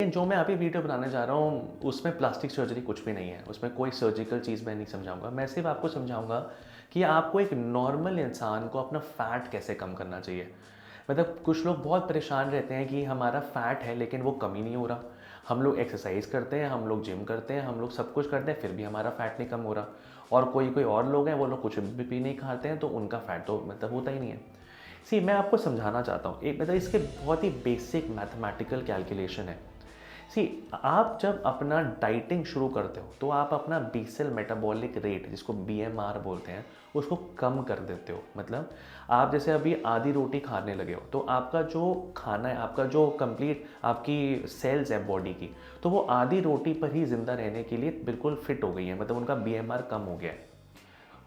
लेकिन जो मैं अभी वीडियो बनाने जा रहा हूँ उसमें प्लास्टिक सर्जरी कुछ भी नहीं है, उसमें कोई सर्जिकल चीज़ मैं नहीं समझाऊंगा। मैं सिर्फ आपको समझाऊंगा कि आपको एक नॉर्मल इंसान को अपना फ़ैट कैसे कम करना चाहिए। मतलब कुछ लोग बहुत परेशान रहते हैं कि हमारा फ़ैट है लेकिन वो कम ही नहीं हो रहा। हम लोग एक्सरसाइज करते हैं, हम लोग जिम करते हैं, हम लोग सब कुछ करते हैं, फिर भी हमारा फ़ैट नहीं कम हो रहा। और कोई कोई और लोग हैं, वो लोग कुछ भी नहीं खाते हैं तो उनका फ़ैट तो मतलब होता ही नहीं है। सी मैं आपको समझाना चाहता हूँ, एक मतलब इसके बहुत ही बेसिक मैथमेटिकल कैलकुलेशन है। सी आप जब अपना डाइटिंग शुरू करते हो तो आप अपना बेसल मेटाबॉलिक रेट, जिसको बीएमआर बोलते हैं, उसको कम कर देते हो। मतलब आप जैसे अभी आधी रोटी खाने लगे हो तो आपका जो खाना है, आपका जो कंप्लीट आपकी सेल्स है बॉडी की, तो वो आधी रोटी पर ही ज़िंदा रहने के लिए बिल्कुल फिट हो गई है, मतलब उनका बीएमआर कम हो गया है।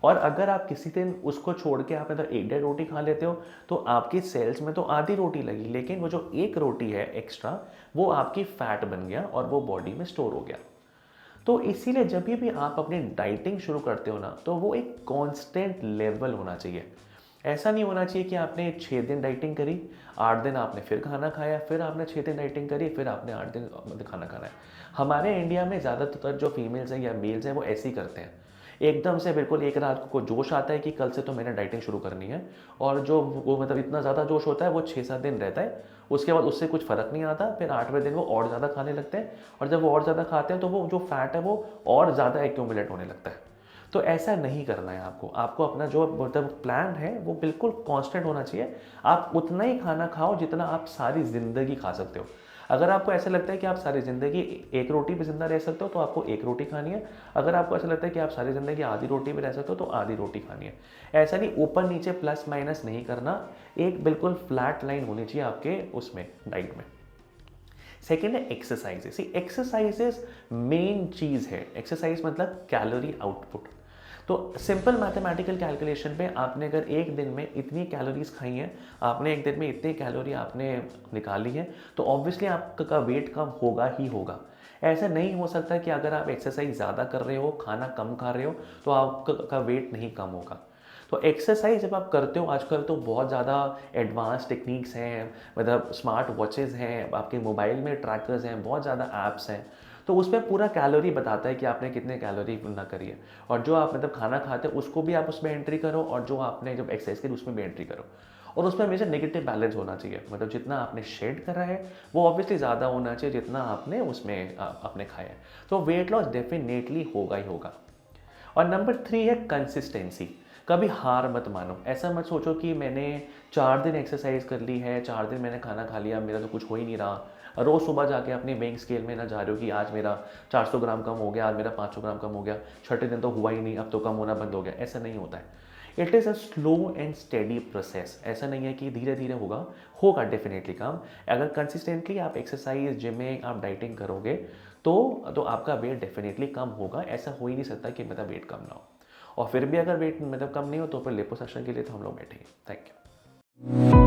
और अगर आप किसी दिन उसको छोड़ के आप मतलब एक डेढ़ रोटी खा लेते हो तो आपकी सेल्स में तो आधी रोटी लगी, लेकिन वो जो एक रोटी है एक्स्ट्रा, वो आपकी फैट बन गया और वो बॉडी में स्टोर हो गया। तो इसीलिए जब भी आप अपनी डाइटिंग शुरू करते हो ना, तो वो एक कांस्टेंट लेवल होना चाहिए। ऐसा नहीं होना चाहिए कि आपने 6 दिन डाइटिंग करी, 8 दिन आपने फिर खाना खाया, फिर आपने 6 दिन डाइटिंग करी, फिर आपने 8 दिन मतलब खाना खाना है। हमारे इंडिया में ज़्यादातर जो फीमेल्स हैं या मेल्स हैं वो ऐसे ही करते हैं। एकदम से बिल्कुल एक रात को जोश आता है कि कल से तो मैंने डाइटिंग शुरू करनी है, और जो वो मतलब इतना ज़्यादा जोश होता है वो 6-7 दिन रहता है। उसके बाद उससे कुछ फ़र्क नहीं आता, फिर 8वें दिन वो और ज़्यादा खाने लगते हैं, और जब वो और ज़्यादा खाते हैं तो वो जो फैट है वो और ज़्यादा एक्यूमुलेट होने लगता है। तो ऐसा नहीं करना है आपको। आपको अपना जो मतलब प्लान है वो बिल्कुल कांस्टेंट होना चाहिए। आप उतना ही खाना खाओ जितना आप सारी ज़िंदगी खा सकते हो। अगर आपको ऐसा लगता है कि आप सारी ज़िंदगी एक रोटी पे ज़िंदा रह सकते हो तो आपको एक रोटी खानी है। अगर आपको ऐसा लगता है कि आप सारी ज़िंदगी आधी रोटी पे रह सकते हो तो आधी रोटी खानी है। ऐसा नहीं ऊपर नीचे प्लस माइनस नहीं करना, एक बिल्कुल फ्लैट लाइन होनी चाहिए आपके उसमें डाइट में। सेकेंड है एक्सरसाइजेस। एक्सरसाइजेस मेन चीज़ है। एक्सरसाइज मतलब कैलोरी आउटपुट। तो सिंपल मैथमेटिकल कैलकुलेशन पे आपने अगर एक दिन में इतनी कैलोरीज खाई हैं, आपने एक दिन में इतनी कैलोरी आपने निकाली है, तो ऑब्वियसली आपका वेट कम होगा ही होगा। ऐसा नहीं हो सकता कि अगर आप एक्सरसाइज ज़्यादा कर रहे हो, खाना कम खा रहे हो, तो आपका वेट नहीं कम होगा। तो एक्सरसाइज जब आप करते हो, आजकल तो बहुत ज़्यादा एडवांस टेक्निक्स हैं, मतलब स्मार्ट वॉचेज़ हैं, आपके मोबाइल में ट्रैकर्स हैं, बहुत ज़्यादा ऐप्स हैं, तो उसमें पूरा कैलोरी बताता है कि आपने कितने कैलोरी ना करी है। और जो आप मतलब खाना खाते हो उसको भी आप उसमें एंट्री करो, और जो आपने जब एक्सरसाइज करी उसमें भी एंट्री करो। और उसमें हमेशा नेगेटिव बैलेंस होना चाहिए, मतलब जितना आपने शेड करा है वो ऑब्वियसली ज़्यादा होना चाहिए जितना आपने उसमें आपने खाया है। तो वेट लॉस डेफिनेटली होगा ही होगा। और नंबर 3 है कंसिस्टेंसी। कभी हार मत मानो। ऐसा मत सोचो कि मैंने 4 दिन एक्सरसाइज कर ली है, 4 दिन मैंने खाना खा लिया, मेरा तो कुछ हो ही नहीं रहा। रोज़ सुबह जाके अपनी वेइंग स्केल में ना जा रहे हो कि आज मेरा 400 ग्राम कम हो गया, आज मेरा 500 ग्राम कम हो गया, छठे दिन तो हुआ ही नहीं, अब तो कम होना बंद हो गया। ऐसा नहीं होता है। It is a slow and steady process. ऐसा नहीं है कि धीरे धीरे होगा, होगा डेफिनेटली काम। अगर कंसिस्टेंटली आप एक्सरसाइज, जिमिंग, आप डाइटिंग करोगे तो आपका वेट डेफिनेटली कम होगा। ऐसा हो ही नहीं सकता कि मतलब वेट कम ना हो। और फिर भी अगर वेट मतलब कम नहीं हो तो फिर लिपोसक्शन के लिए तो हम लोग बैठेंगे। Thank you.